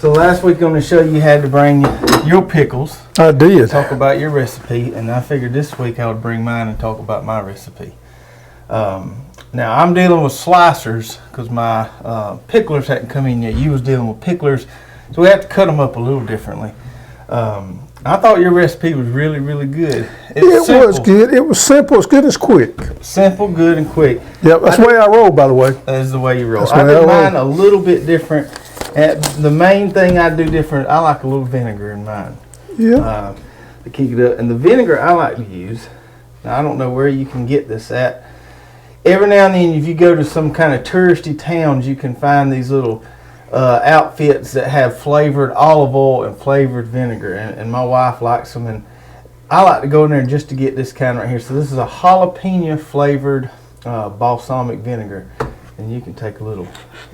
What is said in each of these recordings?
So last week on the show, you had to bring your pickles. I did. Talk about your recipe, and I figured this week I would bring mine and talk about my recipe. Now I'm dealing with slicers because my picklers hadn't come in yet. You was dealing with picklers, so we have to cut them up a little differently. I thought your recipe was really, really good. It was good. It was simple. It's good. It's quick. Simple, good, and quick. Yep, that's the way I roll, by the way. That is the way you roll. That's I the way do I roll. mine a little bit different. And the main thing I do different, I like a little vinegar in mine. Yeah. To keep it up. And the vinegar I like to use, now I don't know where you can get this at. Every now and then, if you go to some kind of touristy towns, you can find these little outfits that have flavored olive oil and flavored vinegar, and my wife likes them, and I like to go in there just to get this kind right here. So this is a jalapeno flavored balsamic vinegar, and you can take a little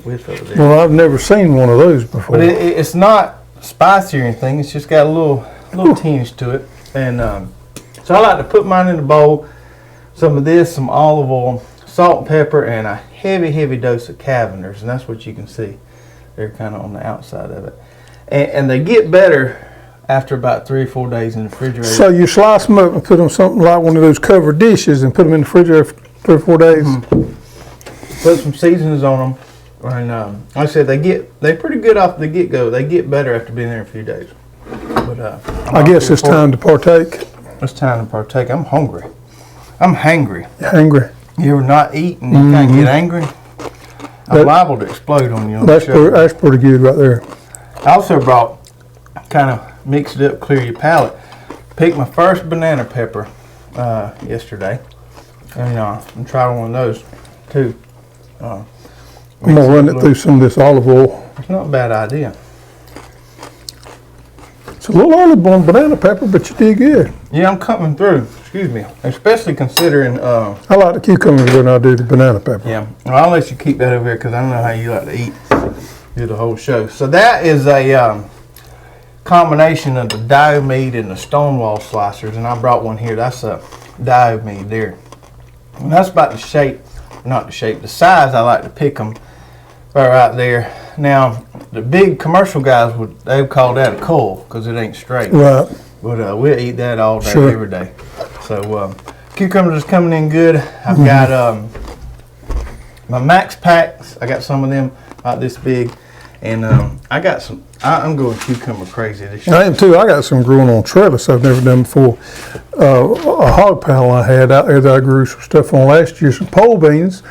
whiff of it there. Well, I've never seen one of those before. But it's not spicy or anything. It's just got a little tinge to it, and so I like to put mine in a bowl. Some of this, some olive oil, salt and pepper, and a heavy dose of Cavenders, and that's what you can see. They're kind of on the outside of it. And they get better after about 3 or 4 days in the refrigerator. So you slice them up and put them something like one of those covered dishes and put them in the refrigerator for 3 or 4 days? Mm-hmm. Put some seasonings on them. And like I said, they're pretty good off the get-go. They get better after being there a few days. But I guess it's time to partake. It's time to partake. I'm hungry. I'm hangry. Hangry. You ever not eat and you kind of get angry? I'm liable to explode on you. That's pretty good right there. I also brought, kind of mixed it up, clear your palate. Picked my first banana pepper yesterday, and I'm trying one of those too. I'm gonna run it through some of this olive oil. It's not a bad idea. It's a little early on banana pepper, but you did good. Yeah, I'm coming through. Excuse me. Especially considering. I like the cucumbers when I do the banana pepper. Yeah. Well, I'll let you keep that over here because I don't know how you like to eat. Do the whole show. So that is a combination of the diomede and the stonewall slicers, and I brought one here. That's a diomede there. And that's about the size I like to pick them right there. Now, the big commercial guys they would call that a cull because it ain't straight. Right. But we'll eat that all day, every day. So cucumbers is coming in good. I've got my Max Packs. I got some of them about this big, and I got some. I'm going cucumber crazy this year. I am too. I got some growing on trellis I've never done before. A hog pile I had out there that I grew some stuff on last year, some pole beans.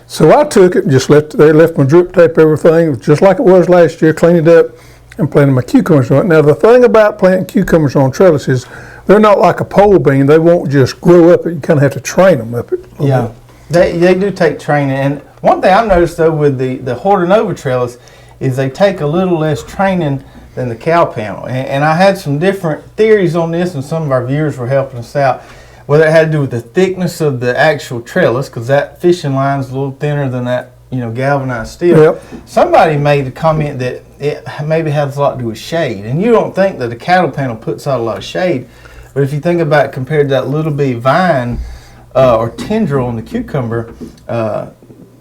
So I took it and just left my drip tape, everything, just like it was last year, cleaned it up, and planted my cucumbers on it. Now, the thing about planting cucumbers on trellis is they're not like a pole bean. They won't just grow up. You kind of have to train them up. Yeah, they do take training. And one thing I've noticed, though, with the Hortonova trellis is they take a little less training than the cow panel. And I had some different theories on this, and some of our viewers were helping us out. Whether it had to do with the thickness of the actual trellis, because that fishing line is a little thinner than that, galvanized steel. Yep. Somebody made a comment that it maybe has a lot to do with shade, and you don't think that the cattle panel puts out a lot of shade, but if you think about it compared to that little bitty vine or tendril on the cucumber,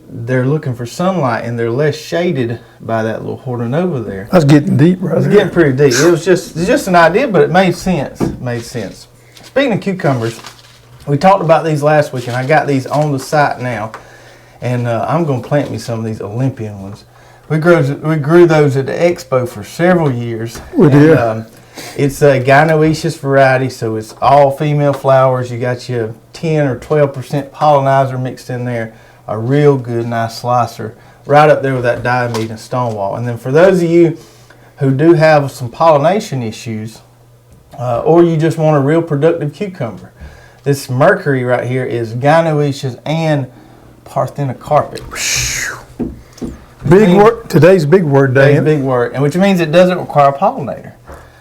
they're looking for sunlight, and they're less shaded by that little Hortonova there. That's getting deep, right? It's getting pretty deep. It was just an idea, but it made sense. Speaking of cucumbers, we talked about these last week, and I got these on the site now, and I'm going to plant me some of these Olympian ones. We grew those at the expo for several years. We did. It's a gynoecious variety, so it's all female flowers. You got your 10 or 12% pollinizer mixed in there. A real good, nice slicer, right up there with that diomede and stonewall. And then for those of you who do have some pollination issues, or you just want a real productive cucumber, this Mercury right here is gynoecious and parthenocarpic. Big word. Today's big word, Dan. Today's big word, and which means it doesn't require a pollinator.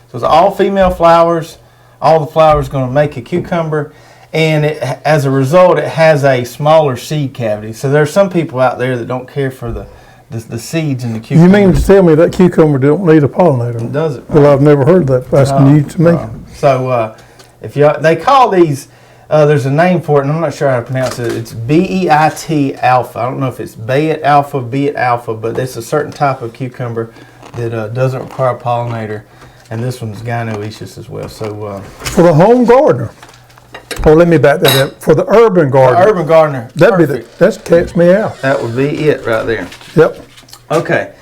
So it's all female flowers. All the flowers going to make a cucumber, and as a result, it has a smaller seed cavity. So there's some people out there that don't care for the seeds in the cucumber. You mean to tell me that cucumber don't need a pollinator? It doesn't. Well, I've never heard that. That's new to me. So if they call these, there's a name for it, and I'm not sure how to pronounce it. It's BEIT alpha. I don't know if it's Bayet alpha, but it's a certain type of cucumber that doesn't require a pollinator, and this one's gynoecious as well. So for the home gardener, let me back that up. For the urban gardener, that's catch me out. That would be it right there. Yep. Okay,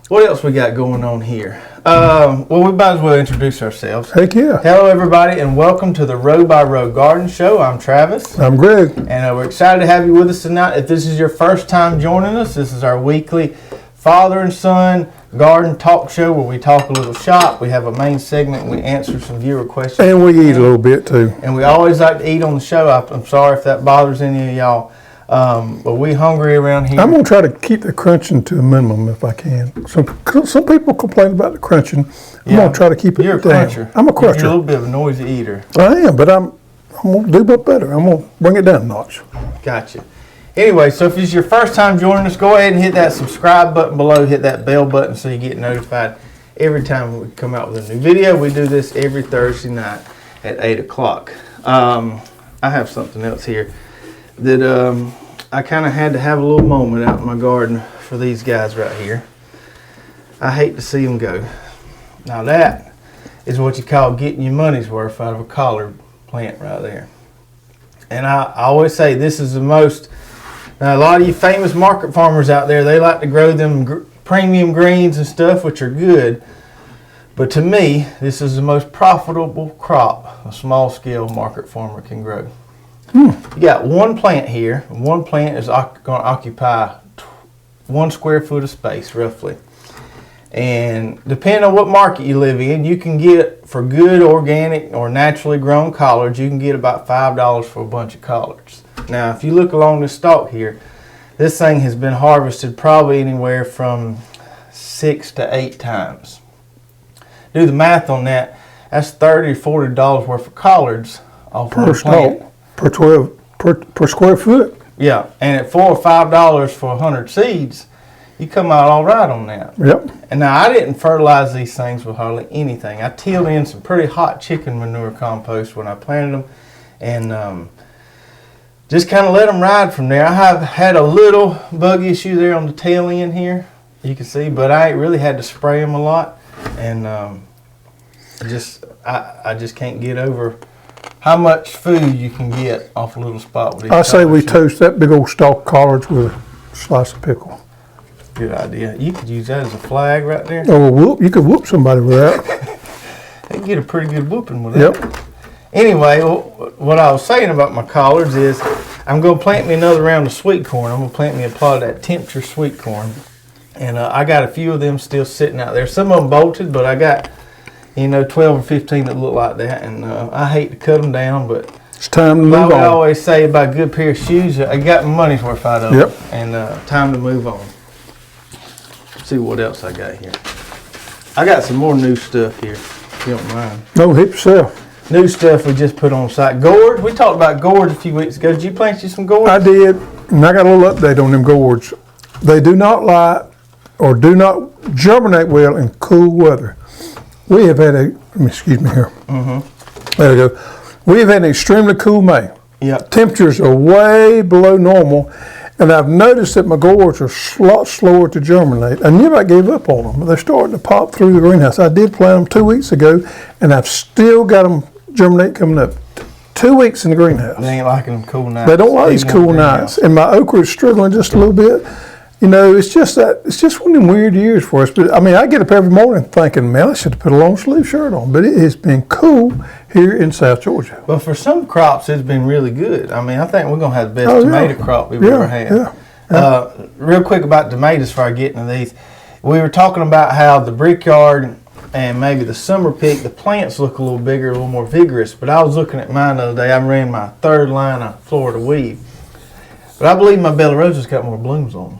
what else we got going on here? Well, we might as well introduce ourselves. Heck yeah. Hello, everybody, and welcome to the Row by Row Garden Show. I'm Travis. I'm Greg. And we're excited to have you with us tonight. If this is your first time joining us, this is our weekly father and son garden talk show where we talk a little shop. We have a main segment and we answer some viewer questions. And we eat a little bit too. And we always like to eat on the show. I'm sorry if that bothers any of y'all. But we hungry around here. I'm going to try to keep the crunching to a minimum if I can. Some people complain about the crunching. I'm going to try to keep it down. You're a cruncher. I'm a cruncher. You're a little bit of a noisy eater. I am, but I'm going to do a bit better. I'm going to bring it down a notch. Gotcha. Anyway, so if it's your first time joining us, go ahead and hit that subscribe button below. Hit that bell button so you get notified every time we come out with a new video. We do this every Thursday night at 8 o'clock. I have something else here that I kind of had to have a little moment out in my garden for these guys right here. I hate to see them go. Now that is what you call getting your money's worth out of a collard plant right there. And I always say this is the most... Now, a lot of you famous market farmers out there, they like to grow them premium greens and stuff, which are good. But to me, this is the most profitable crop a small-scale market farmer can grow. You got one plant here. One plant is going to occupy 1 square foot of space, roughly. And depending on what market you live in, you can get, for good organic or naturally grown collards, you can get about $5 for a bunch of collards. Now, if you look along this stalk here, this thing has been harvested probably anywhere from 6 to 8 times. Do the math on that. That's $30 to $40 worth of collards off per plant. Per square foot. Yeah, and at $4 or $5 for 100 seeds, you come out all right on that. Yep. And now I didn't fertilize these things with hardly anything. I tilled in some pretty hot chicken manure compost when I planted them, and just kind of let them ride from there. I have had a little bug issue there on the tail end here, you can see, but I ain't really had to spray them a lot, and I just can't get over how much food you can get off a little spot with these. I say we toast that big old stalk of collards with a slice of pickle. Good idea. You could use that as a flag right there. Oh, you could whoop somebody with that. They get a pretty good whooping with that. Yep. Anyway, what I was saying about my collards is I'm going to plant me another round of sweet corn. I'm going to plant me a plot of that temperature sweet corn. And I got a few of them still sitting out there. Some of them bolted, but I got, 12 or 15 that look like that. And I hate to cut them down, but it's time to move on. I always say about a good pair of shoes, I got my money's worth out of them. And time to move on. Let's see what else I got here. I got some more new stuff here, if you don't mind. No, hit yourself. New stuff we just put on site. Gourd, we talked about gourd a few weeks ago. Did you plant you some gourd? I did, and I got a little update on them gourds. They do not lie or do not germinate well in cool weather. We have had excuse me here. There we go. We have had an extremely cool May. Yep. Temperatures are way below normal, and I've noticed that my gourds are a lot slower to germinate. I never gave up on them, but they're starting to pop through the greenhouse. I did plant them 2 weeks ago, and I've still got them germinate coming up. 2 weeks in the greenhouse. They ain't liking them cool nights. They don't like these cool nights. And my okra is struggling just a little bit. It's just one of them weird years for us. But I mean, I get up every morning thinking, man, I should have put a long sleeve shirt on. But it has been cool here in South Georgia. Well, for some crops, it's been really good. I mean, I think we're going to have the best tomato crop we've ever had. Real quick about tomatoes before I get into these. We were talking about how the brickyard and maybe the summer pick, the plants look a little bigger, a little more vigorous. But I was looking at mine the other day. I ran my 3rd line of Florida weed. But I believe my Bella Rosa's got more blooms on them.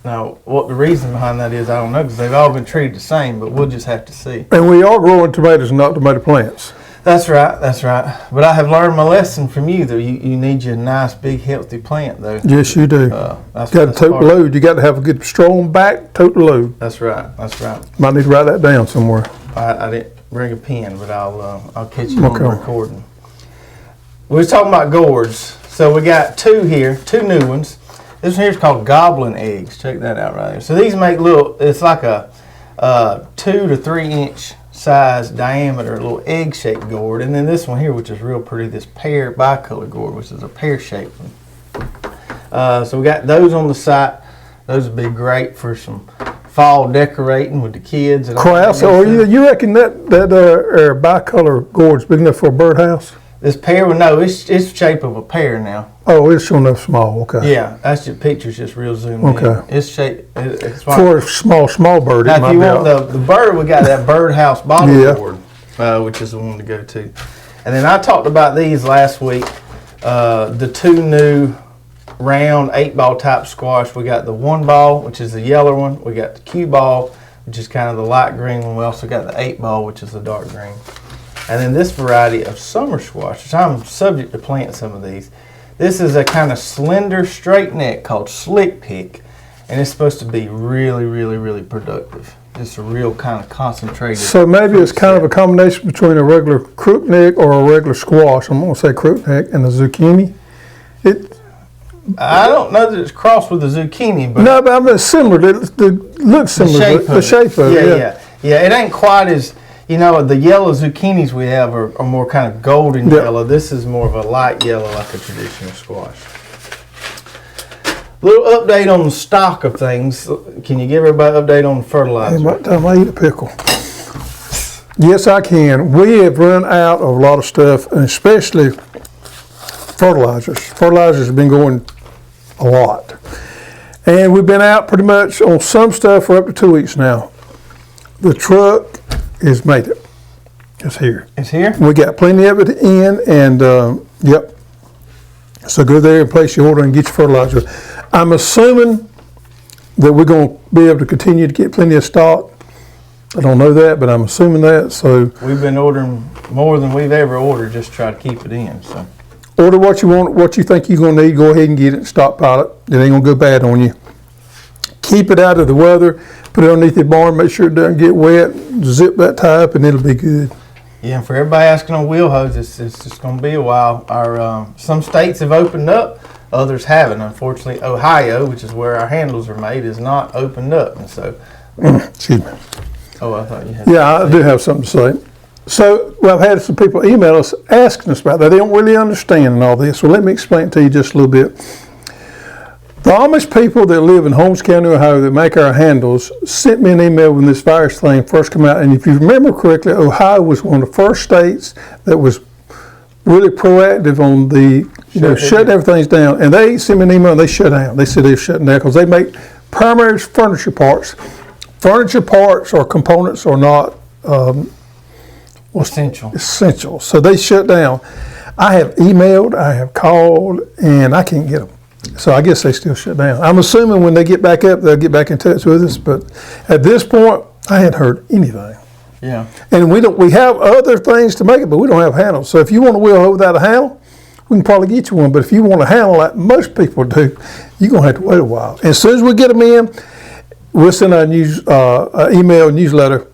Now, what the reason behind that is, I don't know, because they've all been treated the same, but we'll just have to see. And we are growing tomatoes, not tomato plants. That's right, that's right. But I have learned my lesson from you, though. You need your nice, big, healthy plant, though. Yes, you do. Got to tote the load. You got to have a good, strong back, tote the load. That's right, that's right. Might need to write that down somewhere. I didn't bring a pen, but I'll catch you on the recording. We was talking about gourds. So we got 2 here, 2 new ones. This one here is called Goblin Eggs. Check that out right there. So these make it's like a 2 to 3 inch size diameter, little egg-shaped gourd. And then this one here, which is real pretty, this Pear Bicolor gourd, which is a pear-shaped one. So we got those on the site. Those would be great for some fall decorating with the kids. And Crafts. Or you reckon that Bicolor gourd's big enough for a birdhouse? This pear one, no, it's the shape of a pear now. Oh, it's showing up small. Okay. Yeah, that's your picture's just real zoomed in. Okay. It's shaped. It's for a small bird. Now, if you want the bird, we got that birdhouse bottle Yeah. gourd, which is the one to go to. And then I talked about these last week. The 2 new round 8-ball type squash. We got the 1-ball, which is the yellow one. We got the cue ball, which is kind of the light green one. We also got the 8-ball, which is the dark green. And then this variety of summer squash, which I'm subject to plant some of these. This is a kind of slender straight neck called slick pick, and it's supposed to be really, really, really productive. It's a real kind of concentrated. So maybe it's kind of a combination between a regular crook neck or a regular squash. I'm going to say crook neck and the zucchini. I don't know that it's crossed with the zucchini, but no, but I mean similar. It looks similar. The shape of it. Yeah. It ain't quite as, the yellow zucchinis we have are more kind of golden yellow. This is more of a light yellow, like a traditional squash. Little update on the stock of things. Can you give everybody an update on the fertilizer? Hey, what time I eat a pickle? Yes, I can. We have run out of a lot of stuff, and especially fertilizers. Fertilizers have been going a lot. And we've been out pretty much on some stuff for up to 2 weeks now. The truck has made it. It's here. It's here? We got plenty of it in, and yep. So go there and place your order and get your fertilizer. I'm assuming that we're going to be able to continue to get plenty of stock. I don't know that, but I'm assuming that. So we've been ordering more than we've ever ordered just to try to keep it in. So order what you want, what you think you're going to need. Go ahead and get it and stockpile it. It ain't going to go bad on you. Keep it out of the weather. Put it underneath your barn. Make sure it doesn't get wet. Zip that tie up, and it'll be good. Yeah, and for everybody asking on wheel hose, it's just going to be a while. Our some states have opened up, others haven't. Unfortunately, Ohio, which is where our handles are made, is not opened up, and so. Excuse me. Oh, I thought you had. Yeah, I do have something to say. So, I've had some people email us asking us about that. They don't really understand all this. So let me explain it to you just a little bit. The Amish people that live in Holmes County, Ohio, that make our handles, sent me an email when this virus thing first came out. And if you remember correctly, Ohio was one of the first states that was really proactive on the shutting everything down. And they sent me an email and they shut down. They said they're shutting down because they make primary furniture parts. Furniture parts or components are not essential. So they shut down. I have emailed, I have called, and I can't get them. So I guess they still shut down. I'm assuming when they get back up, they'll get back in touch with us. But at this point, I hadn't heard anything. Yeah. And we have other things to make it, but we don't have handles. So if you want a wheel hoe without a handle, we can probably get you one. But if you want a handle like most people do, you're going to have to wait a while. And as soon as we get them in, we'll send out an email newsletter.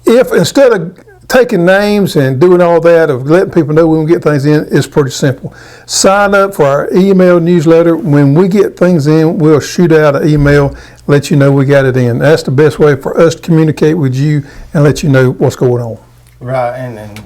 If instead of taking names and doing all that of letting people know when we get things in, it's pretty simple. Sign up for our email newsletter. When we get things in, we'll shoot out an email, let you know we got it in. That's the best way for us to communicate with you and let you know what's going on. Right, and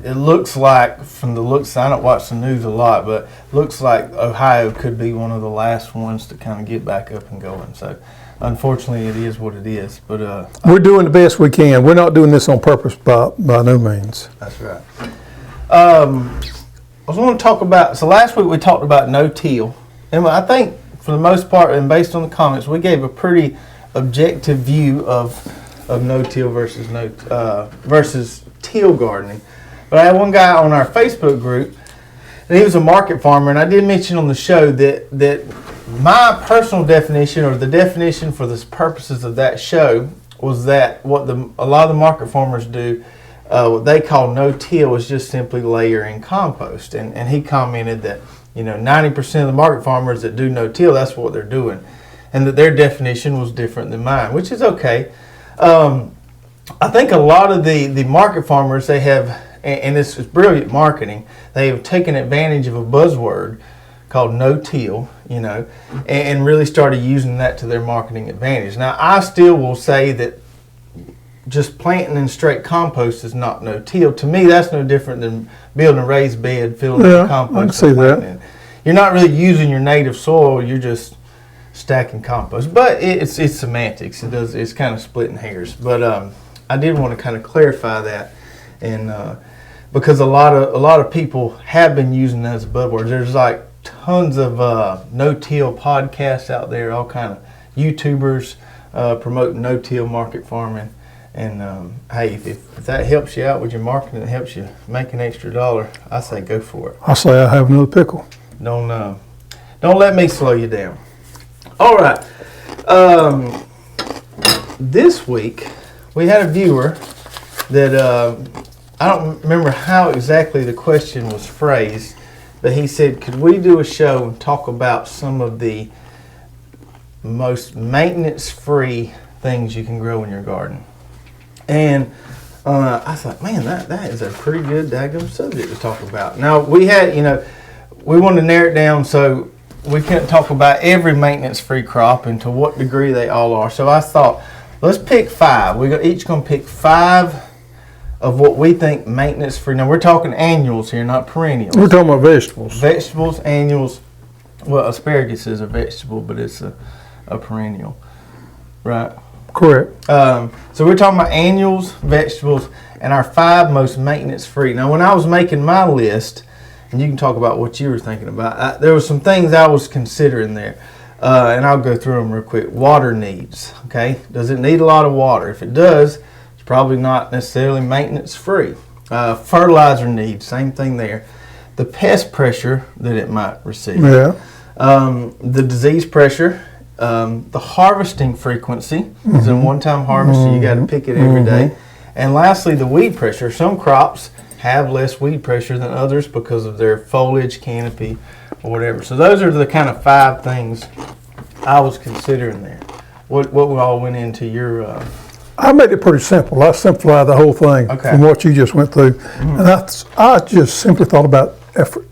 it looks like, from the looks, I don't watch the news a lot, but looks like Ohio could be one of the last ones to kind of get back up and going. So unfortunately, it is what it is. But we're doing the best we can. We're not doing this on purpose by no means. That's right. I was going to talk about, so last week we talked about no-till. And I think for the most part, and based on the comments, we gave a pretty objective view of no-till versus till gardening. But I had one guy on our Facebook group, and he was a market farmer, and I did mention on the show that my personal definition, or the definition for the purposes of that show, was that what a lot of the market farmers do, what they call no-till, is just simply layering compost. And he commented that 90% of the market farmers that do no-till, that's what they're doing, and that their definition was different than mine, which is okay. I think a lot of the market farmers, they have, and this is brilliant marketing, they have taken advantage of a buzzword called no-till, and really started using that to their marketing advantage. Now, I still will say that just planting in straight compost is not no-till. To me, that's no different than building a raised bed, filling it with compost. I can see that. You're not really using your native soil. You're just stacking compost. But it's semantics. It's kind of splitting hairs. But I did want to kind of clarify that, and because a lot of people have been using that as a buzzword. There's like tons of no-till podcasts out there, all kind of YouTubers promoting no-till market farming. And hey, if that helps you out with your marketing, it helps you make an extra $1, I say go for it. I say I have another pickle. Don't let me slow you down. All right. This week we had a viewer that I don't remember how exactly the question was phrased, but he said, could we do a show and talk about some of the most maintenance-free things you can grow in your garden? And I thought, man, that is a pretty good daggum subject to talk about. Now, we had, we wanted to narrow it down so we couldn't talk about every maintenance-free crop and to what degree they all are. So I thought, let's pick 5. We're each going to pick 5 of what we think maintenance-free. Now, we're talking annuals here, not perennials. We're talking about vegetables. Vegetables, annuals. Well, asparagus is a vegetable, but it's a perennial, right? Correct. So we're talking about annuals, vegetables, and our 5 most maintenance-free. Now, when I was making my list, and you can talk about what you were thinking about, there were some things I was considering there, and I'll go through them real quick. Water needs, okay? Does it need a lot of water? If it does, it's probably not necessarily maintenance-free. Fertilizer needs, same thing there. The pest pressure that it might receive. Yeah. The disease pressure. The harvesting frequency is a one-time harvest, so you got to pick it every day. And lastly, the weed pressure. Some crops have less weed pressure than others because of their foliage, canopy, or whatever. So those are the kind of 5 things I was considering there. What all went into your... I made it pretty simple. I simplified the whole thing from what you just went through. And I just simply thought about effort.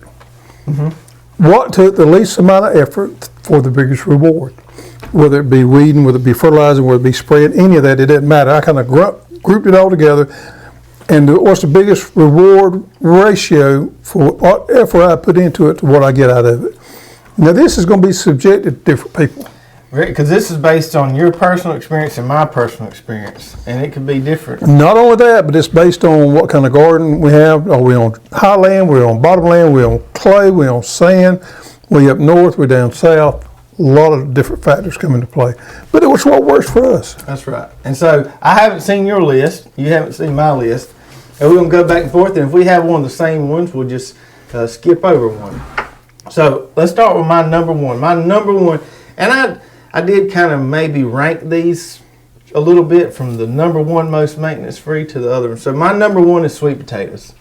What took the least amount of effort for the biggest reward? Whether it be weeding, whether it be fertilizing, whether it be spraying, any of that, it doesn't matter. I kind of grouped it all together. And what's the biggest reward ratio for what effort I put into it to what I get out of it? Now, this is going to be subjective to different people. Right, because this is based on your personal experience and my personal experience, and it could be different. Not only that, but it's based on what kind of garden we have. Are we on highland? We're on bottomland? We're on clay? We're on sand? We up north? We're down south? A lot of different factors come into play. But it was what works for us. That's right. And so I haven't seen your list. You haven't seen my list. And we're going to go back and forth. And if we have one of the same ones, we'll just skip over one. So let's start with my number 1. My number 1, and I did kind of maybe rank these a little bit from the number 1 most maintenance-free to the other one. So my number 1 is sweet potatoes.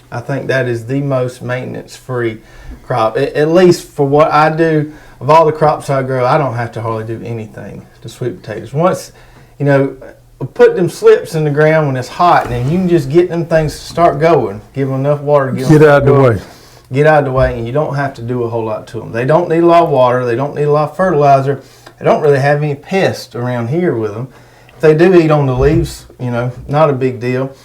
I think that is the most maintenance-free crop. At least for what I do. Of all the crops I grow, I don't have to hardly do anything to sweet potatoes. Once, put them slips in the ground when it's hot, and you can just get them things to start going. Give them enough water to get out of the way. Get out of the way, and you don't have to do a whole lot to them. They don't need a lot of water. They don't need a lot of fertilizer. They don't really have any pests around here with them. If they do eat on the leaves, not a big deal.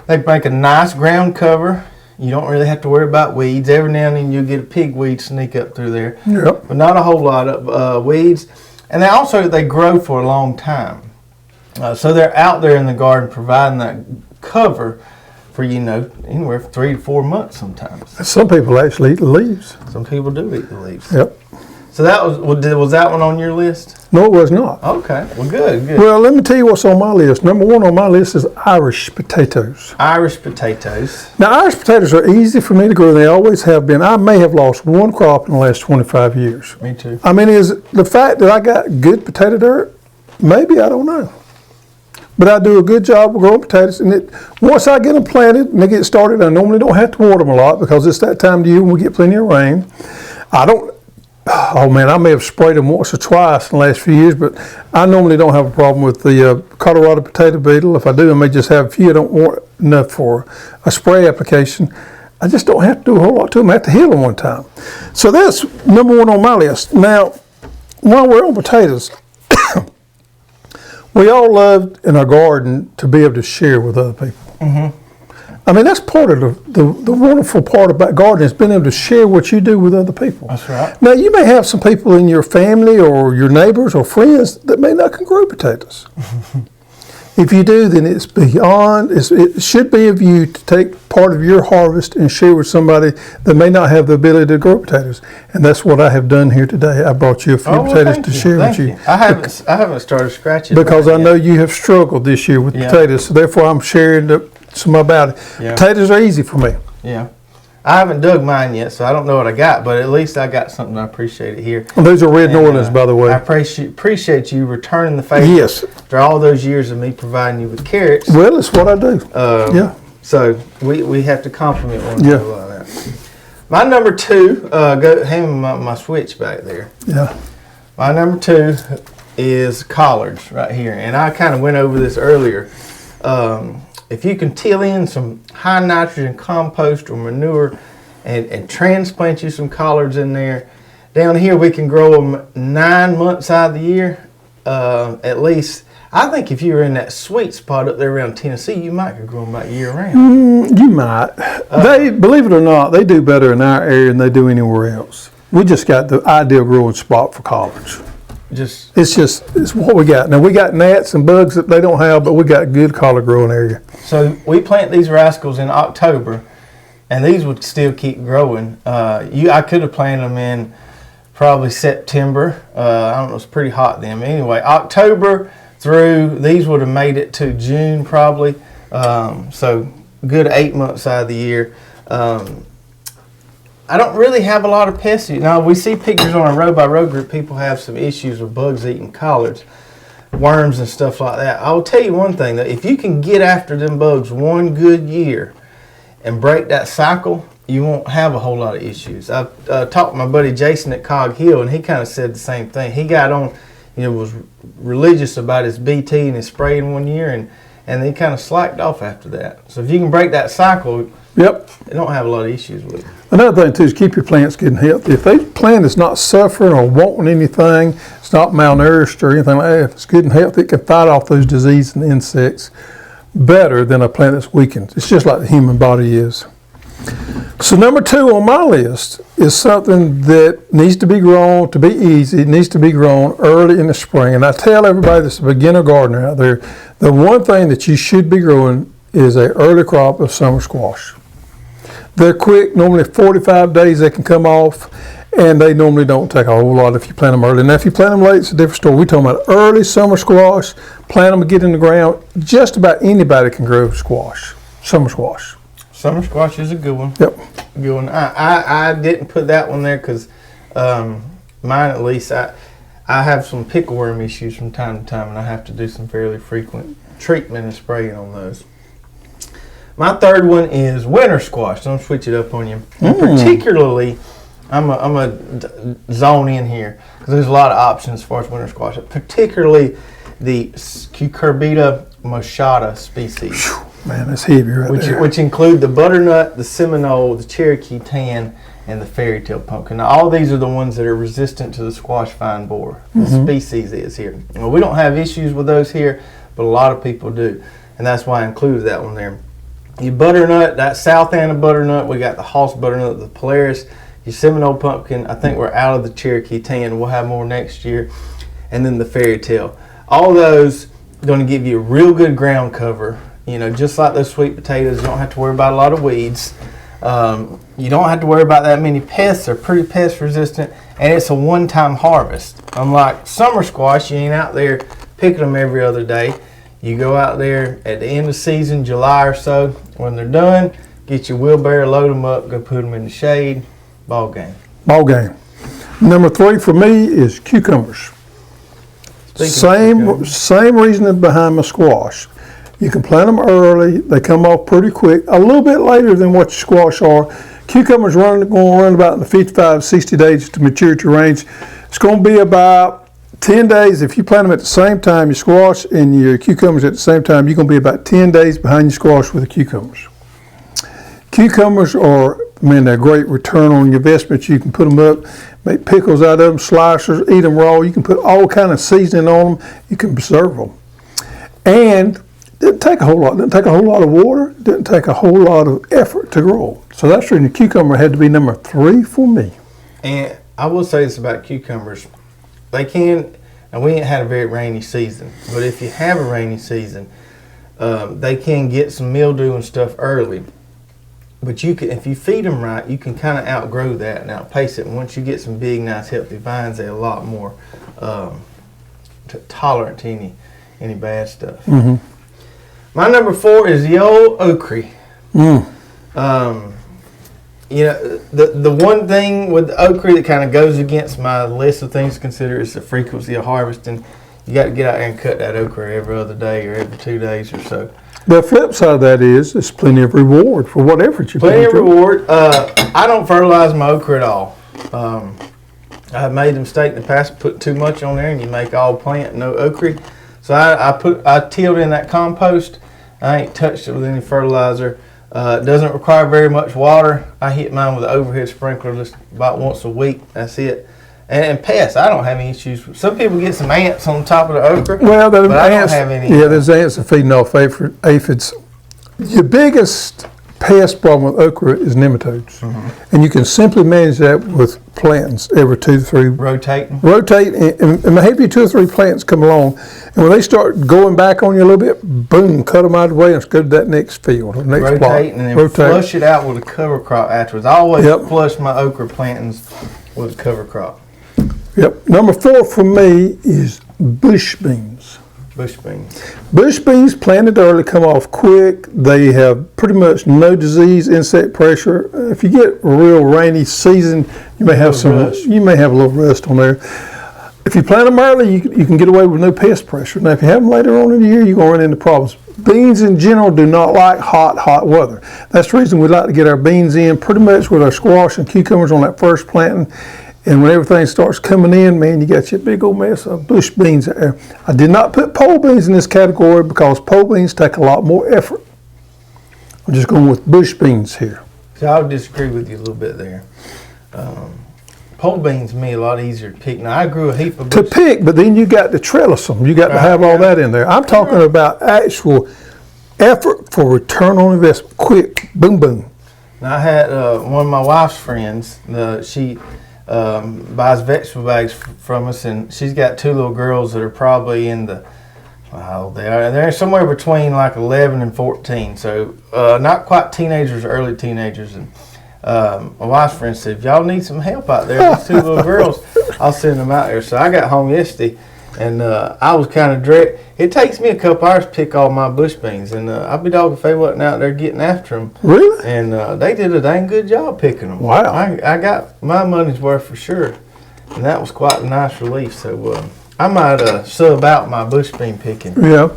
They make a nice ground cover. You don't really have to worry about weeds. Every now and then you'll get a pigweed sneak up through there. Yep. But not a whole lot of weeds. And they grow for a long time. So they're out there in the garden providing that cover for, anywhere from 3 to 4 months sometimes. Some people actually eat the leaves. Some people do eat the leaves. Yep. So was that one on your list? No, it was not. Okay. Well, good. Well, let me tell you what's on my list. Number 1 on my list is Irish potatoes. Irish potatoes. Now, Irish potatoes are easy for me to grow. They always have been. I may have lost 1 crop in the last 25 years. Me too. I mean, is the fact that I got good potato dirt? Maybe, I don't know. But I do a good job of growing potatoes. And once I get them planted and they get started, I normally don't have to water them a lot because it's that time of year when we get plenty of rain. I may have sprayed them once or twice in the last few years, but I normally don't have a problem with the Colorado potato beetle. If I do, I may just have a few. I don't want enough for a spray application. I just don't have to do a whole lot to them. I have to heal them one time. So that's number one on my list. Now, while we're on potatoes, we all love in our garden to be able to share with other people. Mm-hmm. I mean, that's part of the wonderful part about gardening is being able to share what you do with other people. That's right. Now, you may have some people in your family or your neighbors or friends that may not can grow potatoes. If you do, then it's beyond, it should be of you to take part of your harvest and share with somebody that may not have the ability to grow potatoes. And that's what I have done here today. I brought you a few potatoes to share with you. I haven't started scratching. Because I know you have struggled this year with potatoes, so therefore I'm sharing some about it. Yeah. Potatoes are easy for me. Yeah. I haven't dug mine yet, so I don't know what I got, but at least I got something. I appreciate it here. Well, those are red Norlands, by the way. I appreciate you returning the favor. Yes. After all those years of me providing you with carrots. Well, it's what I do. Yeah. So we have to compliment one another like that. My number two, hand me my switch back there. Yeah. My number two is Collards right here, and I kind of went over this earlier. If you can till in some high nitrogen compost or manure and transplant you some collards in there, down here we can grow them 9 months out of the year, at least. I think if you were in that sweet spot up there around Tennessee, you might could grow them about year round. You might. They, believe it or not, they do better in our area than they do anywhere else. We just got the ideal growing spot for collards. It's what we got. Now we got gnats and bugs that they don't have, but we got good collard growing area. So we plant these rascals in October, and these would still keep growing. I could have planted them in probably September. I don't know, it's pretty hot then. But anyway, October through, these would have made it to June probably. So good 8 months out of the year. I don't really have a lot of pests. Now, we see pictures on our row by row group. People have some issues with bugs eating collards, worms and stuff like that. I will tell you one thing, though. If you can get after them bugs one good year and break that cycle, you won't have a whole lot of issues. I talked to my buddy Jason at Cog Hill, and he kind of said the same thing. He got on, was religious about his BT and his spraying one year, and he kind of slacked off after that. So if you can break that cycle, yep, they don't have a lot of issues with it. Another thing too is keep your plants getting healthy. If the plant is not suffering or wanting anything, it's not malnourished or anything like that, if it's good and healthy, it can fight off those diseases and insects better than a plant that's weakened. It's just like the human body is. So number two on my list is something that needs to be grown to be easy. It needs to be grown early in the spring. And I tell everybody that's a beginner gardener out there, the one thing that you should be growing is an early crop of summer squash. They're quick, normally 45 days they can come off, and they normally don't take a whole lot if you plant them early. Now if you plant them late, it's a different story. We're talking about early summer squash, plant them and get in the ground. Just about anybody can grow squash, summer squash. Summer squash is a good one. Yep. Good one. I didn't put that one there because mine at least, I have some pickleworm issues from time to time, and I have to do some fairly frequent treatment and spraying on those. My third one is winter squash. I'm going to switch it up on you. And particularly, I'm a zone in here because there's a lot of options as far as winter squash. Particularly the Cucurbita moschata species. Man, that's heavy right there. Which include the butternut, the Seminole, the Cherokee tan, and the fairytale pumpkin. Now, all these are the ones that are resistant to the squash vine borer. The species is here. Well, we don't have issues with those here, but a lot of people do, and that's why I included that one there. Your butternut, that South Anna butternut, we got the Hoss butternut, the Polaris, your Seminole pumpkin. I think we're out of the Cherokee tan. We'll have more next year. And then the fairytale. All those are going to give you a real good ground cover. Just like those sweet potatoes, you don't have to worry about a lot of weeds. You don't have to worry about that many pests. They're pretty pest resistant, and it's a one-time harvest. Unlike summer squash, you ain't out there picking them every other day. You go out there at the end of season, July or so, when they're done, get your wheelbarrow, load them up, go put them in the shade, ball game. Ball game. Number three for me is cucumbers. Same reasoning behind my squash. You can plant them early. They come off pretty quick, a little bit later than what your squash are. Cucumbers going to run about in the 55, 60 days to maturity range. It's going to be about 10 days. If you plant them at the same time, your squash and your cucumbers at the same time, you're going to be about 10 days behind your squash with the cucumbers. Cucumbers are, man, they're a great return on your investment. You can put them up, make pickles out of them, slicers, eat them raw. You can put all kind of seasoning on them. You can preserve them. And it didn't take a whole lot. It didn't take a whole lot of water. It didn't take a whole lot of effort to grow. So that's the reason the cucumber had to be number 3 for me. And I will say this about cucumbers. They can, and we ain't had a very rainy season, but if you have a rainy season, they can get some mildew and stuff early. But you can, if you feed them right, you can kind of outgrow that and outpace it. And once you get some big, nice, healthy vines, they're a lot more tolerant to any bad stuff. Mm-hmm. My number 4 is the old okra. You know, the one thing with the okra that kind of goes against my list of things to consider is the frequency of harvesting. You got to get out there and cut that okra every other day or every 2 days or so. The flip side of that is there's plenty of reward for what effort you put into it. Plenty of reward. I don't fertilize my okra at all. I've made the mistake in the past, put too much on there and you make all plant, no okra. So I tilled in that compost. I ain't touched it with any fertilizer. It doesn't require very much water. I hit mine with an overhead sprinkler just about once a week. That's it. And pests, I don't have any issues. Some people get some ants on top of the okra, well, but I don't have any. Yeah, there's ants that feeding off aphids. Your biggest pest problem with okra is nematodes. And you can simply manage that with plantings every 2 to 3. Rotate, and maybe 2 or 3 plants come along. And when they start going back on you a little bit, boom, cut them out of the way and let's go to that next field or next plot. Rotate, and then flush it out with a cover crop afterwards. I always flush my okra plantings with a cover crop. Yep. Number 4 for me is bush beans. Bush beans. Bush beans planted early come off quick. They have pretty much no disease, insect pressure. If you get a real rainy season, you may have a little rust on there. If you plant them early, you can get away with no pest pressure. Now, if you have them later on in the year, you're going to run into problems. Beans in general do not like hot weather. That's the reason we like to get our beans in pretty much with our squash and cucumbers on that first planting. And when everything starts coming in, man, you got your big old mess of bush beans there. I did not put pole beans in this category because pole beans take a lot more effort. I'm just going with bush beans here. So I would disagree with you a little bit there. Pole beans to me a lot easier to pick. Now I grew a heap of bush. To pick, but then you got to trellis them. You got to have all that in there. I'm talking about actual effort for return on investment. Quick, boom, boom. Now I had one of my wife's friends. She buys vegetable bags from us, and she's got 2 little girls that are probably in the, they're somewhere between like 11 and 14, so not quite teenagers, early teenagers. And my wife's friend said, if y'all need some help out there, these 2 little girls, I'll send them out there. So I got home yesterday, and I was kind of dread. It takes me a couple hours to pick all my bush beans, and I'd be dogged if they wasn't out there getting after them. Really? And they did a dang good job picking them. Wow. I got my money's worth for sure, and that was quite a nice relief. So I might sub out my bush bean picking. Yeah.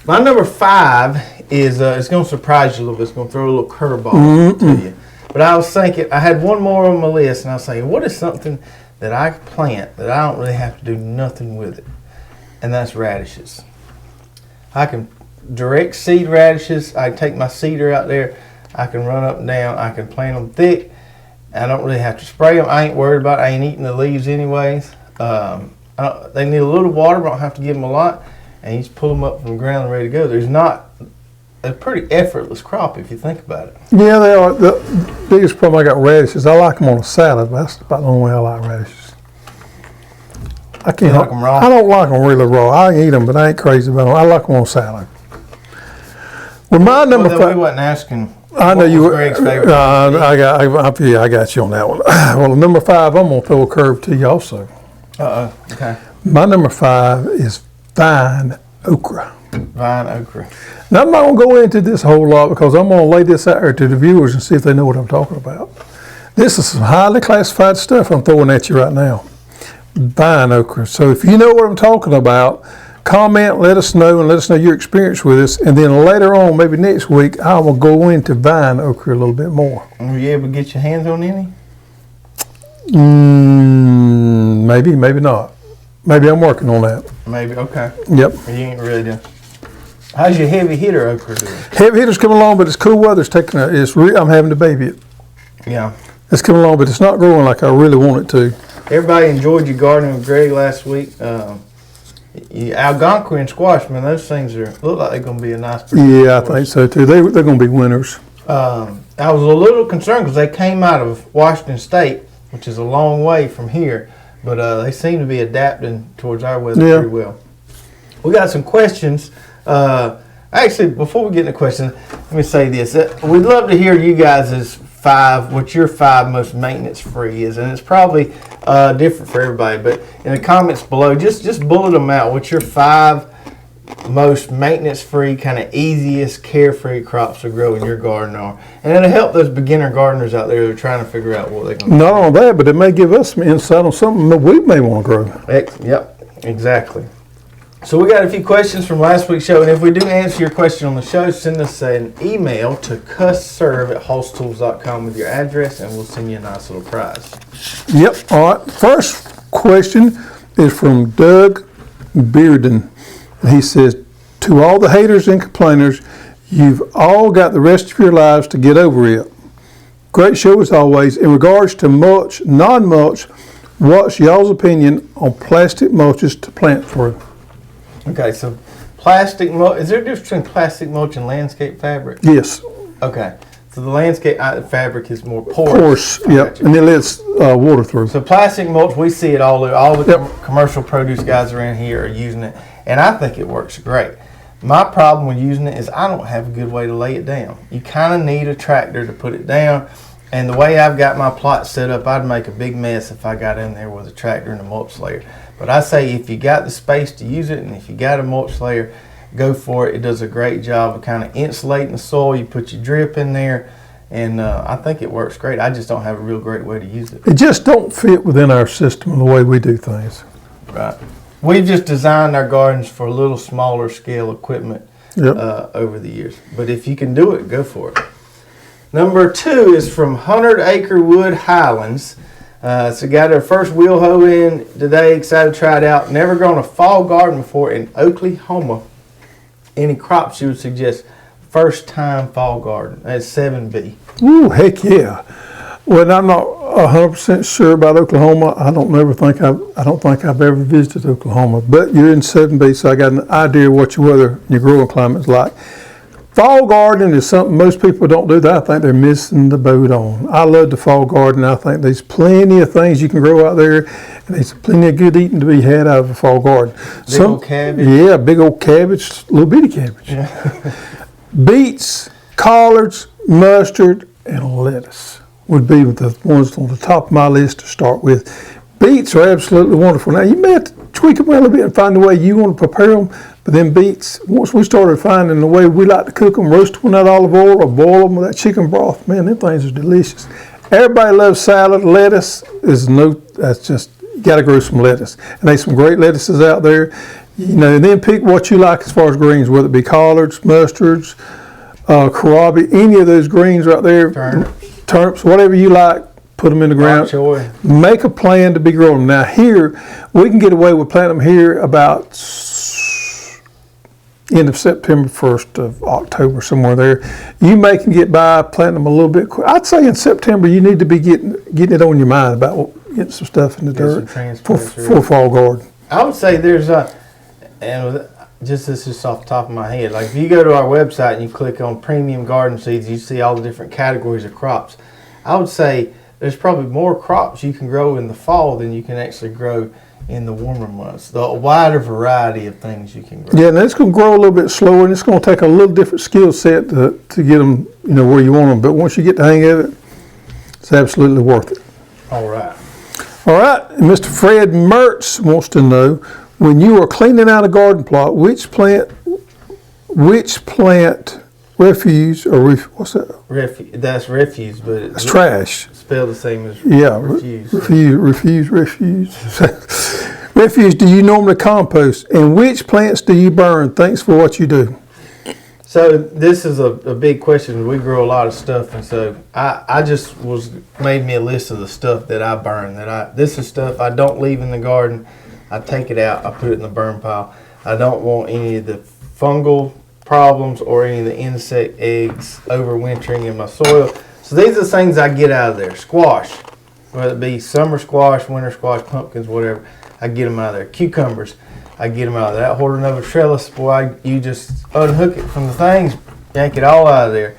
My number 5 is, it's going to surprise you a little bit. It's going to throw a little curveball to you. But I was thinking, I had one more on my list, and I was saying, what is something that I can plant that I don't really have to do nothing with it? And that's radishes. I can direct seed radishes. I can take my seeder out there. I can run up and down. I can plant them thick. I don't really have to spray them. I ain't worried about it. I ain't eating the leaves anyways. They need a little water, but I don't have to give them a lot. And you just pull them up from the ground and ready to go. There's not a pretty effortless crop if you think about it. Yeah, they are. The biggest problem I got with radishes, I like them on a salad, but that's about the only way I like radishes. I can't like them raw? I don't like them really raw. I can eat them, but I ain't crazy about them. I like them on salad. Well, my number 5. We wasn't asking. I know you were. Greg's favorite. I got you on that one. Well, number 5, I'm gonna throw a curve to you also. Okay. My number 5 is vine okra. Vine okra. Now, I'm not going to go into this whole lot because I'm going to lay this out here to the viewers and see if they know what I'm talking about. This is some highly classified stuff I'm throwing at you right now. Vine okra. So if you know what I'm talking about, comment, let us know, and let us know your experience with this. And then later on, maybe next week, I will go into vine okra a little bit more. Were you able to get your hands on any? Maybe, maybe not. Maybe I'm working on that. Maybe, okay. Yep. You ain't really done. How's your heavy hitter okra doing? Heavy hitters coming along, but it's cool weather's taking I'm having to baby it. Yeah. It's coming along, but it's not growing like I really want it to. Everybody enjoyed your gardening with Greg last week. Algonquin squash, man, those things look like they're going to be a nice producer. Yeah, I think so too. They're going to be winners. I was a little concerned because they came out of Washington State, which is a long way from here, but they seem to be adapting towards our weather pretty well. We got some questions. Actually, before we get into questions, let me say this. We'd love to hear you guys' what your 5 most maintenance-free is, and it's probably different for everybody, but in the comments below, just bullet them out. What's your 5 most maintenance-free, kind of easiest, carefree crops to grow in your garden are? And it'll help those beginner gardeners out there who are trying to figure out what they're going to do. Not only that, but it may give us some insight on something that we may want to grow. Yep, exactly. So we got a few questions from last week's show, and if we do answer your question on the show, send us an email to custserve@hosstools.com with your address, and we'll send you a nice little prize. Yep. All right. First question is from Doug Bearden. He says, to all the haters and complainers, you've all got the rest of your lives to get over it. Great show as always. In regards to mulch, non-mulch, what's y'all's opinion on plastic mulches to plant through? Okay, so plastic mulch, is there a difference between plastic mulch and landscape fabric? Yes. Okay, so the landscape fabric is more porous. Yep, and it lets water through. So plastic mulch, we see it all the commercial produce guys around here are using it, and I think it works great. My problem with using it is I don't have a good way to lay it down. You kind of need a tractor to put it down, and the way I've got my plot set up, I'd make a big mess if I got in there with a tractor and a mulch layer. But I say if you got the space to use it, and if you got a mulch layer, go for it. It does a great job of kind of insulating the soil. You put your drip in there, and I think it works great. I just don't have a real great way to use it. It just don't fit within our system the way we do things. Right. We've just designed our gardens for a little smaller scale equipment over the years. But if you can do it, go for it. Number 2 is from 100 Acre Wood Highlands. So got their first wheel hoe in today, excited to try it out. Never grown a fall garden before in Oklahoma. Any crops you would suggest? First time fall garden. That's 7B. Ooh, heck yeah. Well, I'm not 100% sure about Oklahoma. I don't think I've ever visited Oklahoma, but you're in 7B, so I got an idea of what your weather and your growing climate is like. Fall gardening is something most people don't do that I think they're missing the boat on. I love the fall garden. I think there's plenty of things you can grow out there, and there's plenty of good eating to be had out of a fall garden. Big old cabbage. Yeah, big old cabbage, little bitty cabbage. Yeah. Beets, collards, mustard, and lettuce would be the ones on the top of my list to start with. Beets are absolutely wonderful. Now, you may have to tweak them a little bit and find the way you want to prepare them, but then beets, once we started finding the way we like to cook them, roast them with that olive oil or boil them with that chicken broth, man, them things are delicious. Everybody loves salad. Lettuce that's just, you got to grow some lettuce. And there's some great lettuces out there. You know, and then pick what you like as far as greens, whether it be collards, mustards, kohlrabi, any of those greens right there, turnips, whatever you like. Put them in the ground. Make a plan to be growing them. Now here, we can get away with planting them here about end of September, 1st of October, somewhere there. You may can get by planting them a little bit quick. I'd say in September you need to be getting it on your mind about getting some stuff in the dirt for fall garden. I would say there's and this is just off the top of my head. Like if you go to our website and you click on premium garden seeds, you see all the different categories of crops. I would say there's probably more crops you can grow in the fall than you can actually grow in the warmer months. The wider variety of things you can grow. Yeah, and it's going to grow a little bit slower, and it's going to take a little different skill set to get them, where you want them. But once you get the hang of it, it's absolutely worth it. All right. All right. Mr. Fred Mertz wants to know, when you are cleaning out a garden plot, which plant refuse or what's that? That's refuse, but it's trash. Spelled the same as refuse. Refuse. Refuse do you normally compost, and which plants do you burn? Thanks for what you do. So this is a big question. We grow a lot of stuff, and so I just made me a list of the stuff that I burn. This is stuff I don't leave in the garden. I take it out. I put it in the burn pile. I don't want any of the fungal problems or any of the insect eggs overwintering in my soil. So these are the things I get out of there. Squash, whether it be summer squash, winter squash, pumpkins, whatever, I get them out of there. Cucumbers, I get them out of there. That Hortonova trellis, boy, you just unhook it from the things, yank it all out of there.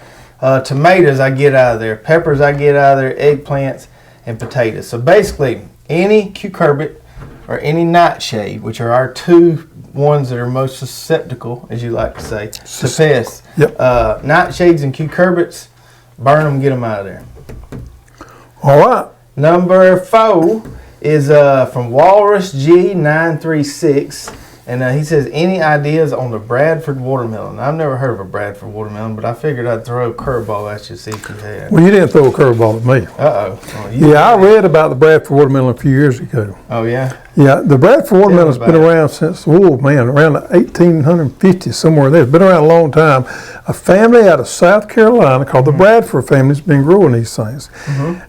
Tomatoes I get out of there. Peppers I get out of there. Eggplants and potatoes. So basically, any cucurbit or any nightshade, which are our two ones that are most susceptible, as you like to say, to pests. Yep. Nightshades and cucurbits, burn them, get them out of there. All right. Number 4 is from Walrus G936. And he says, any ideas on the Bradford Watermelon? I've never heard of a Bradford Watermelon, but I figured I'd throw a curveball at you, see if you had. Well, you didn't throw a curveball at me. I read about the Bradford Watermelon a few years ago. Oh, yeah? Yeah, the Bradford Watermelon's been around since, around the 1850s, somewhere there. It's been around a long time. A family out of South Carolina called the Bradford family has been growing these things.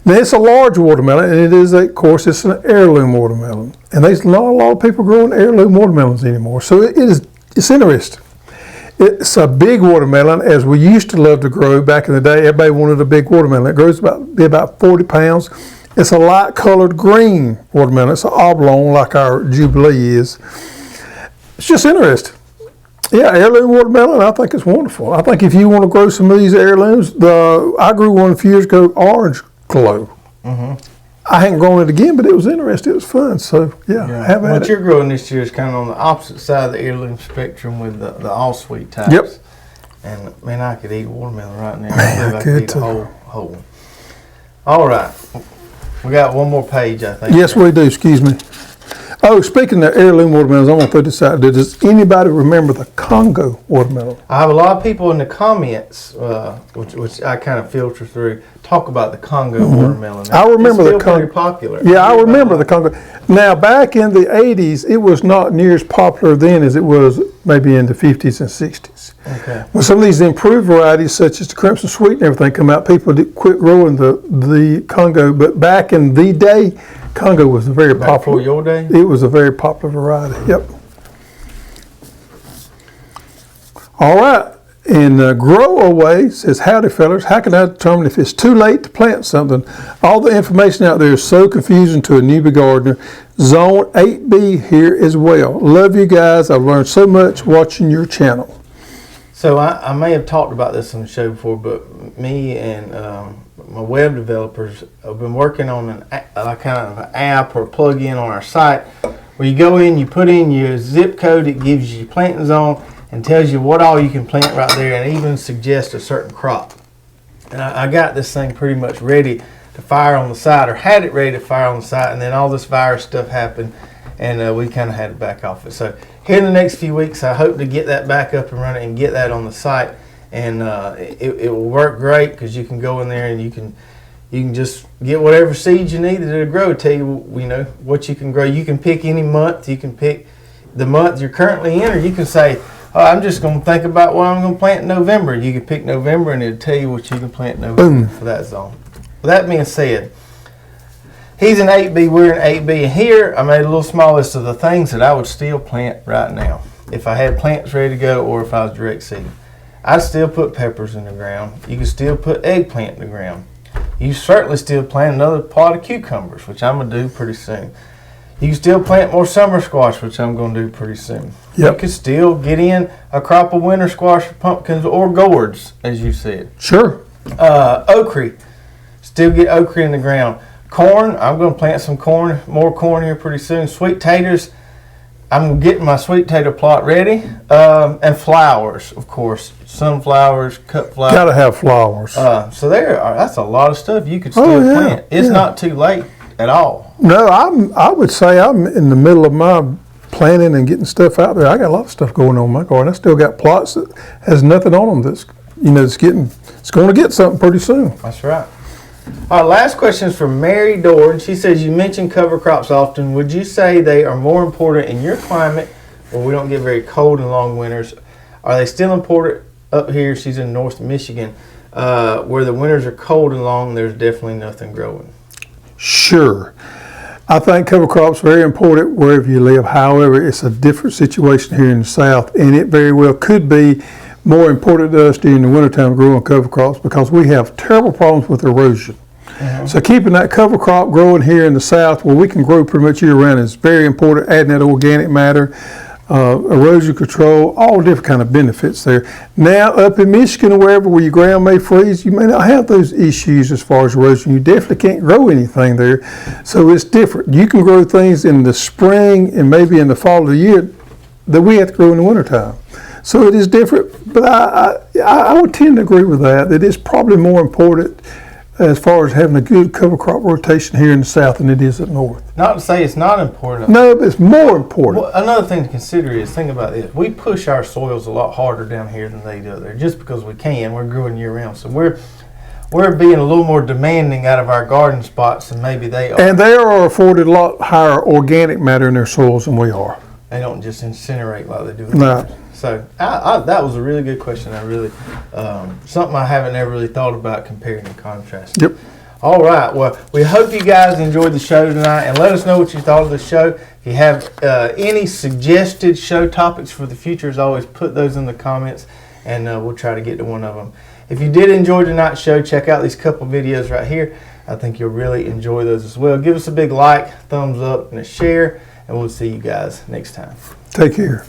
Now, it's a large watermelon, and it is, of course, it's an heirloom watermelon. And there's not a lot of people growing heirloom watermelons anymore. So it's interesting. It's a big watermelon, as we used to love to grow back in the day. Everybody wanted a big watermelon. It grows about 40 pounds. It's a light colored green watermelon. It's an oblong like our Jubilee is. It's just interesting. Yeah, heirloom watermelon, I think it's wonderful. I think if you want to grow some of these heirlooms, I grew one a few years ago, Orange Glow. I hadn't grown it again, but it was interesting. It was fun. So, have at it. What you're growing this year is kind of on the opposite side of the heirloom spectrum with the all-sweet types. Yep. And, man, I could eat a watermelon right now. Man, I could eat too. a whole. All right. We got one more page, I think. Yes, we do. Excuse me. Oh, speaking of heirloom watermelons, I'm going to throw this out. Does anybody remember the Congo watermelon? I have a lot of people in the comments, which I kind of filter through, talk about the Congo watermelon. I remember it's the Congo. pretty popular. Yeah, I remember the Congo. Now, back in the 80s, it was not near as popular then as it was maybe in the 50s and 60s. Okay. When some of these improved varieties, such as the Crimson Sweet and everything, come out, people did quit growing the Congo. But back in the day, Congo was a very popular. Before your day? It was a very popular variety. Yep. All right. And Grow Away says, howdy fellas, how can I determine if it's too late to plant something? All the information out there is so confusing to a newbie gardener. Zone 8B here as well. Love you guys. I've learned so much watching your channel. So I may have talked about this on the show before, but me and my web developers have been working on a kind of an app or plug-in on our site where you go in, you put in your zip code, it gives you your planting zone and tells you what all you can plant right there and even suggests a certain crop. And I got this thing pretty much ready to fire on the site, or had it ready to fire on the site, and then all this virus stuff happened and we kind of had to back off it. So here in the next few weeks, I hope to get that back up and running and get that on the site. And it will work great because you can go in there and you can just get whatever seeds you need to grow. Tell you what you can grow. You can pick any month. You can pick the month you're currently in, or you can say, oh, I'm just going to think about what I'm going to plant in November. You can pick November and it'll tell you what you can plant in November for that zone. With that being said, he's in 8B, we're in 8B. And here I made a little small list of the things that I would still plant right now if I had plants ready to go or if I was direct seeding. I'd still put peppers in the ground. You can still put eggplant in the ground. You certainly still plant another pot of cucumbers, which I'm going to do pretty soon. You can still plant more summer squash, which I'm going to do pretty soon. Yep. You can still get in a crop of winter squash or pumpkins or gourds, as you said. Sure. Okra. Still get okra in the ground. Corn, I'm going to plant some corn, more corn here pretty soon. Sweet taters, I'm getting my sweet tater plot ready. And flowers, of course. Sunflowers, cut flowers. Got to have flowers. So that's a lot of stuff you could still plant. It's not too late at all. No, I would say I'm in the middle of my planting and getting stuff out there. I got a lot of stuff going on in my garden. I still got plots that has nothing on them that's it's going to get something pretty soon. That's right. All right, last question is from Mary Dorn. She says, you mention cover crops often. Would you say they are more important in your climate where we don't get very cold and long winters? Are they still important up here? She's in North Michigan, where the winters are cold and long. There's definitely nothing growing. Sure. I think cover crops are very important wherever you live. However, it's a different situation here in the South, and it very well could be more important to us during the wintertime growing cover crops because we have terrible problems with erosion. So keeping that cover crop growing here in the south where we can grow pretty much year round is very important. Adding that organic matter, erosion control, all different kind of benefits there. Now up in Michigan or wherever where your ground may freeze, you may not have those issues as far as erosion. You definitely can't grow anything there. So it's different. You can grow things in the spring and maybe in the fall of the year that we have to grow in the wintertime. So it is different, but I would tend to agree with that. It is probably more important as far as having a good cover crop rotation here in the south than it is up north. Not to say it's not important. No, but it's more important. Well, another thing to consider is, think about this. We push our soils a lot harder down here than they do there just because we can. We're growing year round. So we're being a little more demanding out of our garden spots than maybe they are. And they are afforded a lot higher organic matter in their soils than we are. They don't just incinerate like they do. No. So that was a really good question. I really something I haven't ever really thought about comparing and contrasting. Yep. All right. Well, we hope you guys enjoyed the show tonight, and let us know what you thought of the show. If you have any suggested show topics for the future, as always, put those in the comments, and we'll try to get to one of them. If you did enjoy tonight's show, check out these couple videos right here. I think you'll really enjoy those as well. Give us a big like, thumbs up, and a share, and we'll see you guys next time. Take care.